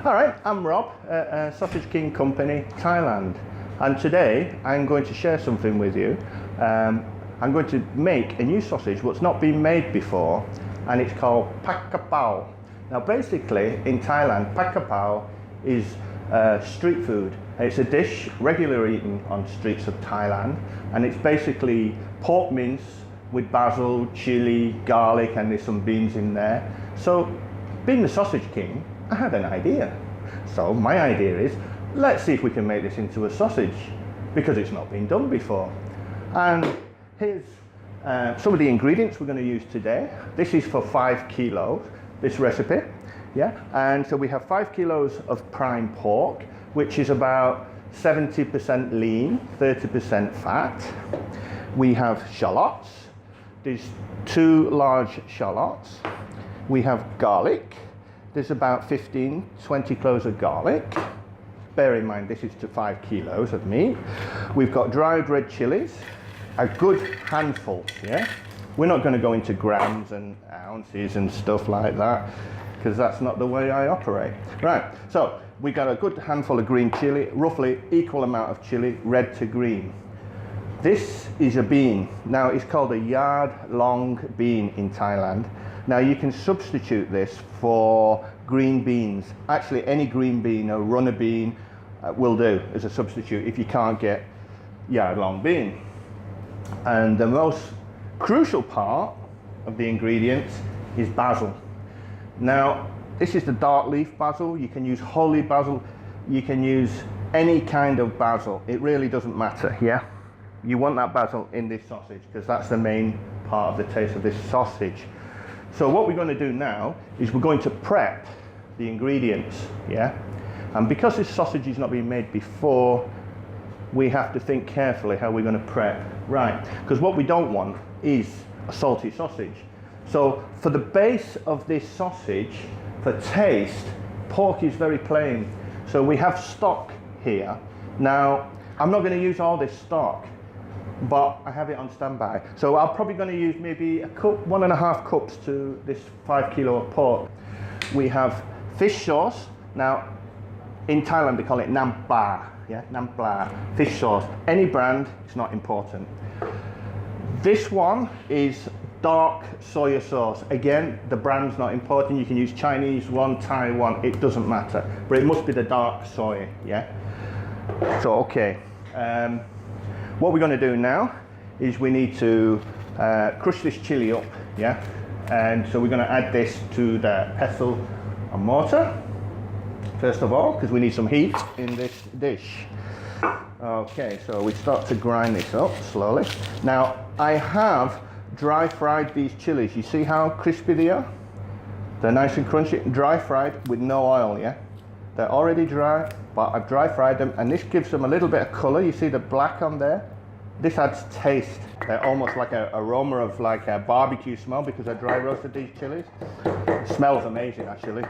All right, I'm Rob at Sausage King Company, Thailand, and today I'm going to share something with you. I'm going to make a new sausage what's not been made before, and it's called Pad Ka Pow. Now basically in Thailand, Pad Ka Pow is street food. It's a dish regularly eaten on streets of Thailand, and it's basically pork mince with basil, chili, garlic, and there's some beans in there. So being the Sausage King, I had an idea. So my idea is, let's see if we can make this into a sausage, because it's not been done before. And here's some of the ingredients we're going to use today. This is for 5 kilos, this recipe. Yeah, and so we have 5 kilos of prime pork, which is about 70% lean, 30% fat. We have shallots. There's 2 large shallots. We have garlic. There's about 15-20 cloves of garlic. Bear in mind this is to 5 kilos of meat. We've got dried red chilies, a good handful, yeah? We're not going to go into grams and ounces and stuff like that, because that's not the way I operate. Right, so we got a good handful of green chili, roughly equal amount of chili, red to green. This is a bean. Now it's called a yard long bean in Thailand. Now you can substitute this for green beans. Actually any green bean or runner bean will do as a substitute if you can't get yard long bean. And the most crucial part of the ingredients is basil. Now this is the dark leaf basil. You can use holy basil, you can use any kind of basil, it really doesn't matter. Yeah, you want that basil in this sausage because that's the main part of the taste of this sausage. So what we're going to do now is we're going to prep the ingredients, yeah? And because this sausage is not been made before, we have to think carefully how we're going to prep. Right, because what we don't want is a salty sausage. So for the base of this sausage, for taste, pork is very plain. So we have stock here. Now, I'm not going to use all this stock, but I have it on standby. So I'm probably going to use maybe a cup, 1.5 cups to this 5 kilo of pork. We have fish sauce. Now, in Thailand they call it nam pla, yeah, nam pla, fish sauce. Any brand, it's not important. This one is dark soya sauce. Again, the brand's not important. You can use Chinese one, Thai one, it doesn't matter. But it must be the dark soy, yeah? So, okay. What we're going to do now is we need to crush this chili up, yeah? And so we're going to add this to the pestle and mortar, first of all, because we need some heat in this dish. Okay, so we start to grind this up slowly. Now, I have dry fried these chilies. You see how crispy they are? They're nice and crunchy, dry fried with no oil, yeah? They're already dry, but I've dry fried them, and this gives them a little bit of color. You see the black on there? This adds taste. They're almost like an aroma of like a barbecue smell because I dry roasted these chilies. It smells amazing actually.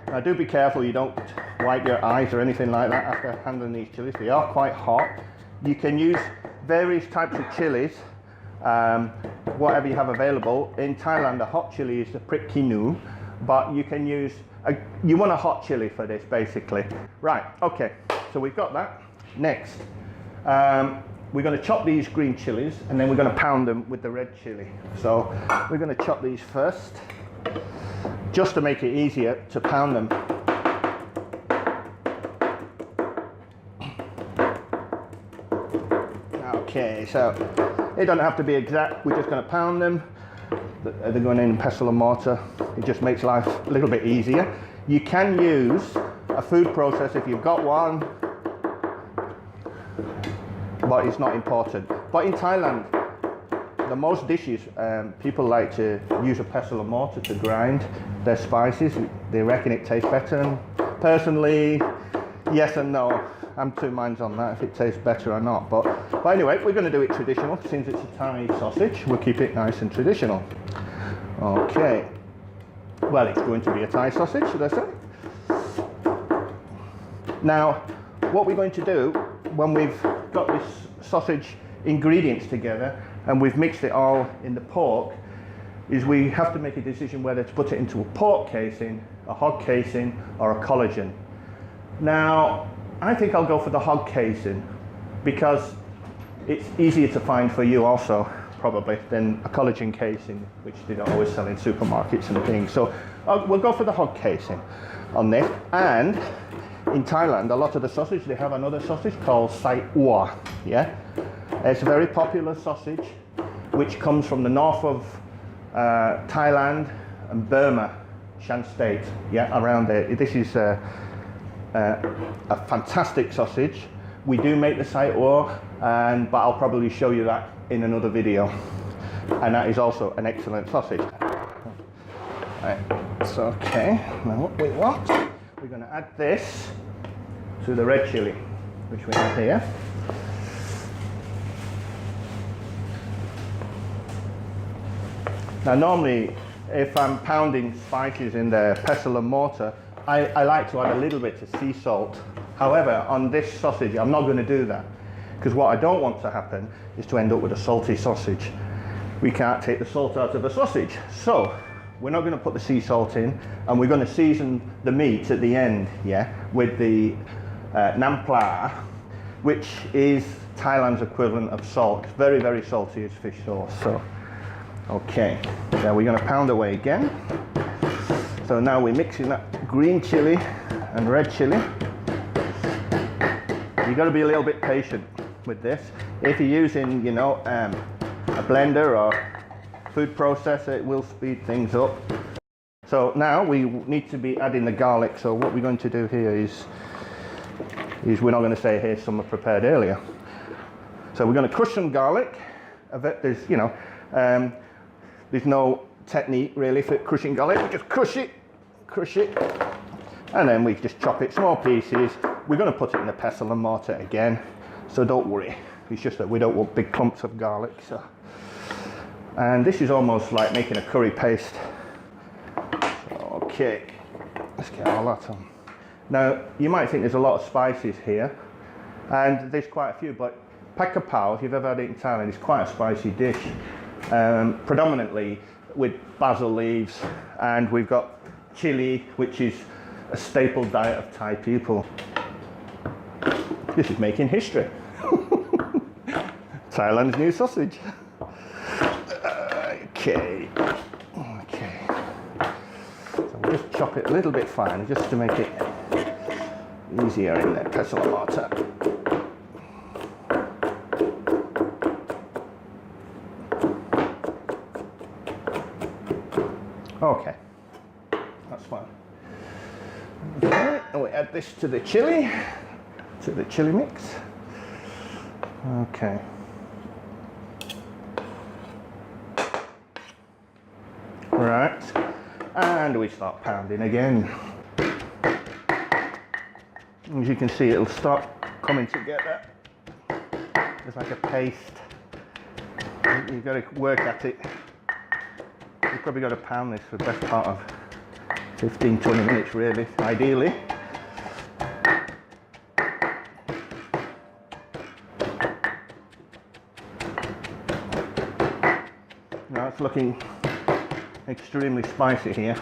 Now do be careful you don't wipe your eyes or anything like that after handling these chilies. They are quite hot. You can use various types of chilies, whatever you have available. In Thailand, the hot chili is the prik kinu, but you can use, you want a hot chili for this basically. Right, okay, so we've got that. Next, we're going to chop these green chilies and then we're going to pound them with the red chili. So we're going to chop these first, just to make it easier to pound them. Okay, so it doesn't have to be exact, we're just going to pound them. They're going in pestle and mortar. It just makes life a little bit easier. You can use a food processor if you've got one, but it's not important. But in Thailand, the most dishes, people like to use a pestle and mortar to grind their spices. They reckon it tastes better, and personally, yes and no. I'm two minds on that, if it tastes better or not. But anyway, we're going to do it traditional. Since it's a Thai sausage, we'll keep it nice and traditional. Okay. Well, it's going to be a Thai sausage, should I say? Now, what we're going to do when we've got this sausage ingredients together and we've mixed it all in the pork is we have to make a decision whether to put it into a pork casing a hog casing or a collagen. Now, I think I'll go for the hog casing because it's easier to find for you also, probably, than a collagen casing, which they don't always sell in supermarkets and things. So we'll go for the hog casing on this. And in Thailand, a lot of the sausage, they have another sausage called sai ua, yeah? It's a very popular sausage, which comes from the north of Thailand and Burma, Shan State, yeah, around there. This is a fantastic sausage. We do make the sai ua, but I'll probably show you that in another video. And that is also an excellent sausage. Right, it's okay. Now what we want, we're going to add this to the red chili, which we have here. Now normally, if I'm pounding spices in the pestle and mortar, I like to add a little bit of sea salt. However, on this sausage, I'm not going to do that, because what I don't want to happen is to end up with a salty sausage. We can't take the salt out of a sausage. So, we're not going to put the sea salt in, and we're going to season the meat at the end, yeah, with the nam pla, which is Thailand's equivalent of salt. It's very, very salty as fish sauce. So, okay, now we're going to pound away again. So now we're mixing that green chili and red chili. You've got to be a little bit patient with this. If you're using, you know, a blender or food processor, it will speed things up. So now we need to be adding the garlic. So what we're going to do here is we're not going to say here's some prepared earlier. So we're going to crush some garlic. There's, you know, there's no technique really for crushing garlic. We just crush it, and then we just chop it small pieces. We're going to put it in the pestle and mortar again, so don't worry. It's just that we don't want big clumps of garlic. So, and this is almost like making a curry paste. So, okay, let's get all that on. Now you might think there's a lot of spices here, and there's quite a few, but Pad Ka Pow, if you've ever had it in Thailand, it's quite a spicy dish. Predominantly with basil leaves, and we've got chili, which is a staple diet of Thai people. This is making history. Thailand's new sausage. Okay. So we'll just chop it a little bit fine, just to make it easier in the pestle and mortar. Okay, that's fine. Okay, and we add this to the chili mix. Okay. Right, and we start pounding again. As you can see, it'll start coming together. It's like a paste. You've got to work at it. You've probably got to pound this for the best part of 15-20 minutes really, ideally. Now it's looking extremely spicy here.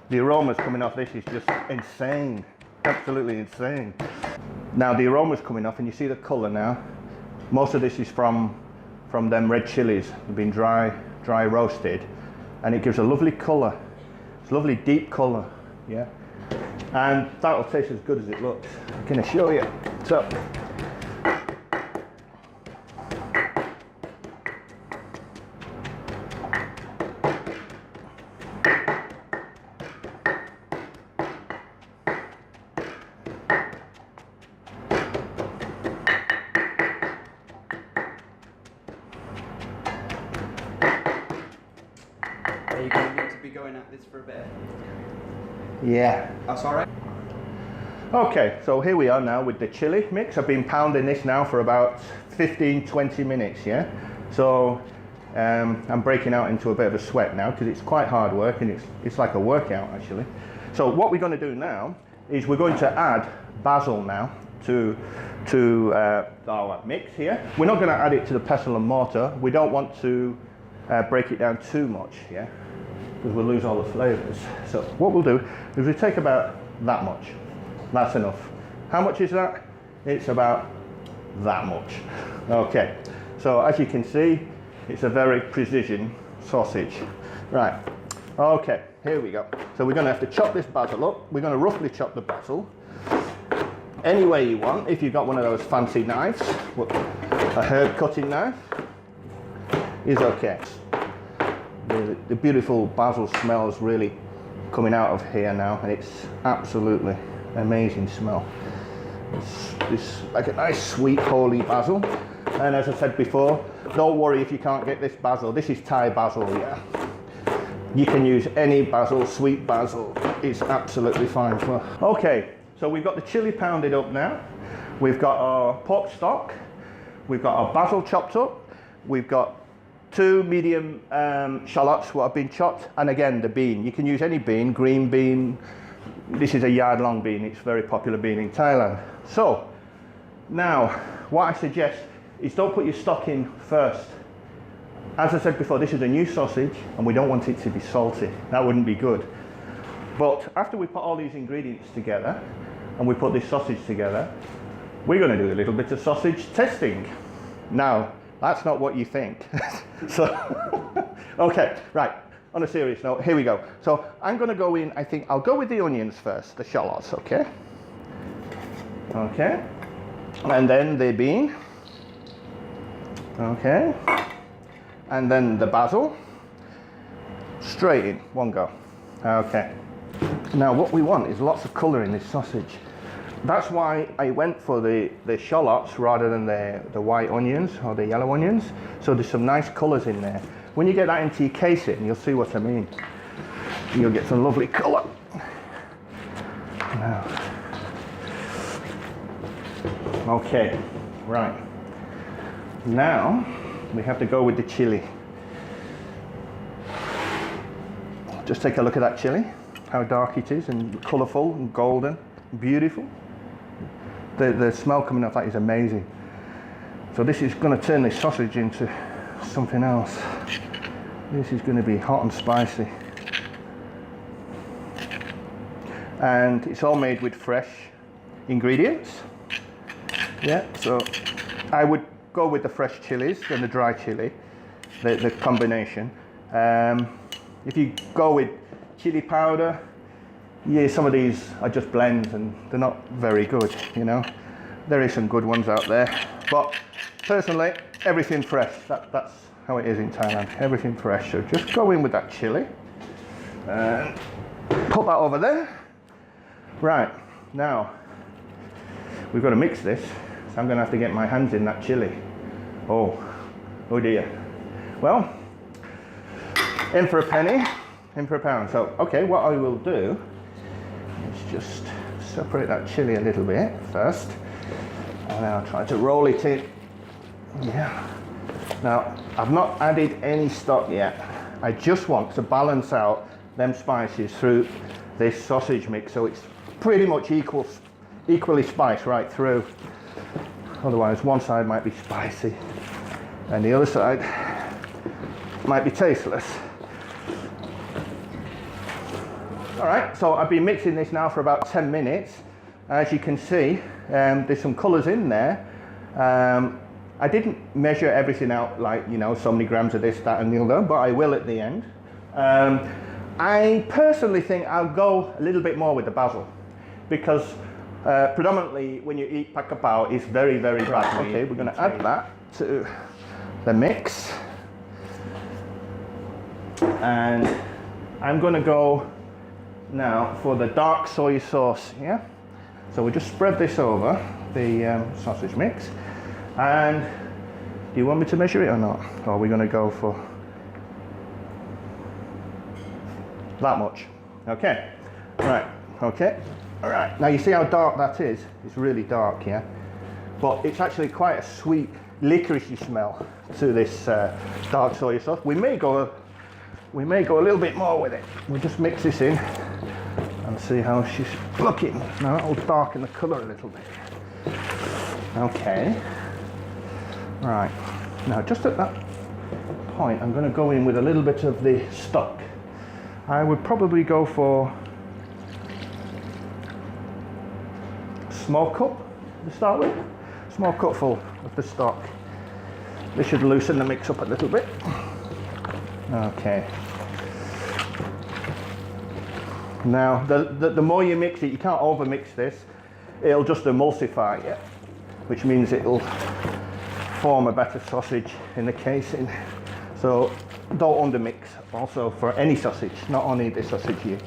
The aromas coming off this is just insane, absolutely insane. Now the aroma's coming off and you see the colour now. Most of this is from them red chilies. They've been dry roasted, and it gives a lovely colour. It's a lovely deep colour, yeah. And that'll taste as good as it looks, I can assure you. So, Are you going to need to be going at this for a bit? yeah. That's alright. Okay, so here we are now with the chili mix. I've been pounding this now for about 15-20 minutes, yeah? So I'm breaking out into a bit of a sweat now because it's quite hard work, and it's like a workout actually. So what we're going to do now is we're going to add basil now to our mix here. We're not going to add it to the pestle and mortar. We don't want to break it down too much, yeah? because we'll lose all the flavours. So what we'll do is we take about that much. That's enough. How much is that? It's about that much. Okay, so as you can see, it's a very precision sausage. Right, okay, here we go. So we're going to have to chop this basil up. We're going to roughly chop the basil any way you want. If you've got one of those fancy knives, a herb cutting knife is okay. The beautiful basil smells really coming out of here now, and it's absolutely amazing smell. It's like a nice sweet holy basil, and as I said before, don't worry if you can't get this basil. This is Thai basil, yeah. You can use any basil, sweet basil. It's absolutely fine. Okay, so we've got the chili pounded up now. We've got our pork stock. We've got our basil chopped up. We've got 2 medium shallots what have been chopped, and again the bean. You can use any bean, green bean. This is a yard-long bean. It's a very popular bean in Thailand. So now what I suggest is don't put your stock in first. As I said before, this is a new sausage and we don't want it to be salty. That wouldn't be good. But after we put all these ingredients together and we put this sausage together, we're going to do a little bit of sausage testing. Now, that's not what you think. So, okay, right, on a serious note, here we go. So I'm going to go in, I think I'll go with the onions first, the shallots, okay? Okay, and then the bean. Okay, and then the basil. Straight in, one go. Okay. Now what we want is lots of colour in this sausage. That's why I went for the shallots rather than the white onions or the yellow onions. So there's some nice colours in there. When you get that into your casing, you'll see what I mean. You'll get some lovely colour. Now. Okay, right. Now we have to go with the chili. Just take a look at that chili, how dark it is and colourful and golden, beautiful. The smell coming off that is amazing. So this is going to turn this sausage into something else. This is going to be hot and spicy. And it's all made with fresh ingredients. Yeah, so I would go with the fresh chilies and the dry chili, the combination. If you go with chili powder, yeah, some of these are just blends and they're not very good, you know. There is some good ones out there, but personally, everything fresh. That's how it is in Thailand, everything fresh. So just go in with that chili and put that over there. Right, now we've got to mix this, so I'm going to have to get my hands in that chili. Oh dear. Well, in for a penny, in for a pound. So, okay, what I will do is just separate that chili a little bit first, and then I'll try to roll it in. Yeah. Now, I've not added any stock yet. I just want to balance out them spices through this sausage mix, so it's pretty much equally spiced right through. Otherwise, one side might be spicy, and the other side might be tasteless. All right, so I've been mixing this now for about 10 minutes. As you can see, there's some colours in there. I didn't measure everything out, like, you know, so many grams of this, that and the other, but I will at the end. I personally think I'll go a little bit more with the basil, because predominantly when you eat Pad Ka Pow, it's very, very basil. Okay, we're going to add that to the mix. And I'm going to go now for the dark soy sauce, yeah? So we just spread this over the sausage mix. And do you want me to measure it or not? Or are we going to go for that much? Okay, right, okay. All right, now you see how dark that is? It's really dark, yeah? But it's actually quite a sweet, licoricey smell to this dark soy sauce. We may go a little bit more with it. We'll just mix this in and see how she's looking. Now that'll darken the colour a little bit. Okay. Right. Now just at that point, I'm going to go in with a little bit of the stock. I would probably go for a small cup to start with. Small cupful of the stock. This should loosen the mix up a little bit. Okay. Now, the more you mix it, you can't over mix this, it'll just emulsify it, which means it'll form a better sausage in the casing. So don't undermix also for any sausage, not only this sausage here.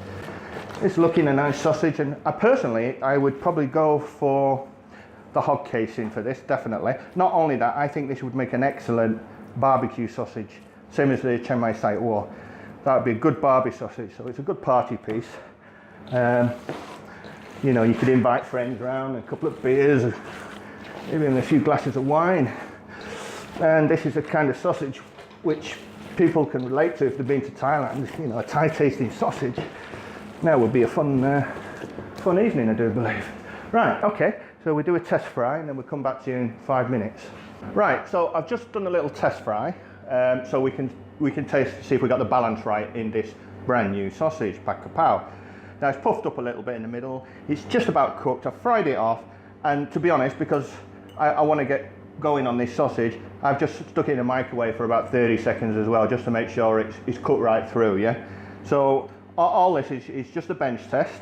It's looking a nice sausage, and I would probably go for the hog casing for this, definitely. Not only that, I think this would make an excellent barbecue sausage, same as the Chiang Mai Site War. That would be a good barbie sausage, so it's a good party piece. You know, you could invite friends around, a couple of beers, even a few glasses of wine. And this is a kind of sausage which people can relate to if they've been to Thailand. You know, a Thai tasting sausage. Now would be a fun evening, I do believe. Right, okay, so we do a test fry and then we'll come back to you in 5 minutes. Right, so I've just done a little test fry, so we can taste, see if we got the balance right in this brand new sausage, Pad Ka Pow. Now it's puffed up a little bit in the middle. It's just about cooked. I've fried it off, and to be honest, because I want to get going on this sausage, I've just stuck it in the microwave for about 30 seconds as well, just to make sure it's cooked right through, yeah? So all this is just a bench test.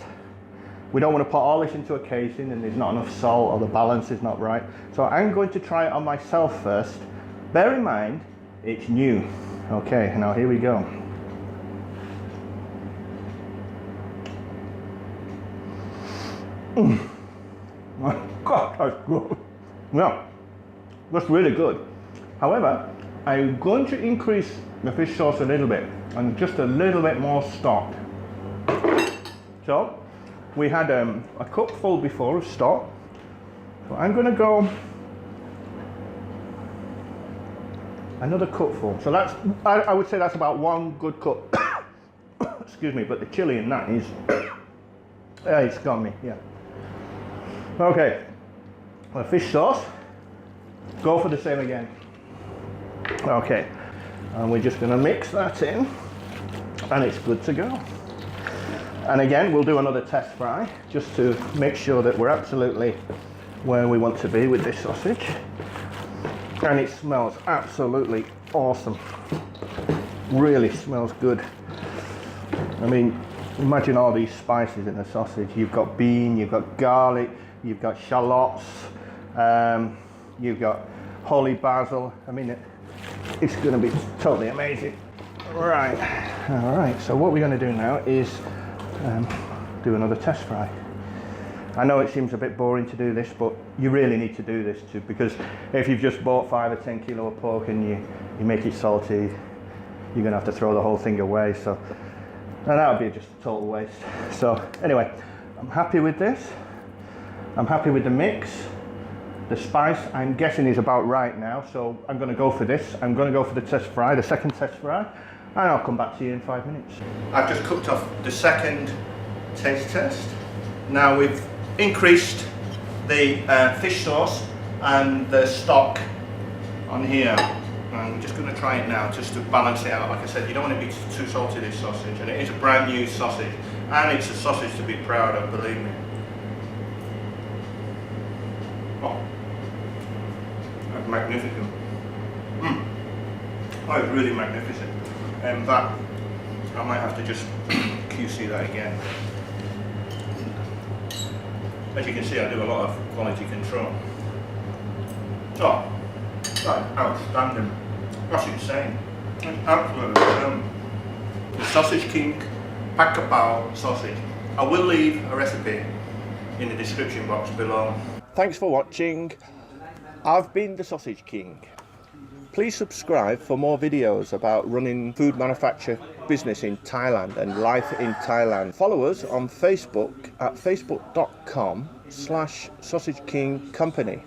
We don't want to put all this into a casing and there's not enough salt or the balance is not right. So I'm going to try it on myself first. Bear in mind, it's new. Okay, now here we go. My God, that's good. Yeah, that's really good. However, I'm going to increase the fish sauce a little bit and just a little bit more stock. So we had a cup full before of stock. So I'm going to go another cupful. So that's, I would say that's about one good cup. Excuse me, but the chili in that is, it's got me, yeah. Okay, the fish sauce, go for the same again. Okay, and we're just going to mix that in, and it's good to go. And again, we'll do another test fry, just to make sure that we're absolutely where we want to be with this sausage. And it smells absolutely awesome. Really smells good. I mean, imagine all these spices in the sausage. You've got bean, you've got garlic, you've got shallots, you've got holy basil. I mean, it's going to be totally amazing. Right, all right, so what we're going to do now is do another test fry. I know it seems a bit boring to do this, but you really need to do this too, because if you've just bought 5 or 10 kilo of pork and you make it salty, you're going to have to throw the whole thing away. So, and that would be just a total waste. So anyway, I'm happy with this. I'm happy with the mix. The spice, I'm guessing, is about right now, so I'm going to go for this. I'm going to go for the test fry, the second test fry, and I'll come back to you in 5 minutes. I've just cooked off the second taste test. Now we've increased the fish sauce and the stock on here. And we're just going to try it now, just to balance it out. Like I said, you don't want it to be too salty, this sausage, and it is a brand new sausage, and it's a sausage to be proud of, believe me. Oh, that's magnificent. Oh, it's really magnificent. And that, I might have to just QC that again. As you can see, I do a lot of quality control. Oh, that's outstanding. That's insane. That's absolutely the Sausage King Pad Ka Pow sausage. I will leave a recipe in the description box below. Thanks for watching. I've been the Sausage King. Please subscribe for more videos about running food manufacture business in Thailand and life in Thailand. Follow us on Facebook at facebook.com/Sausage King Company.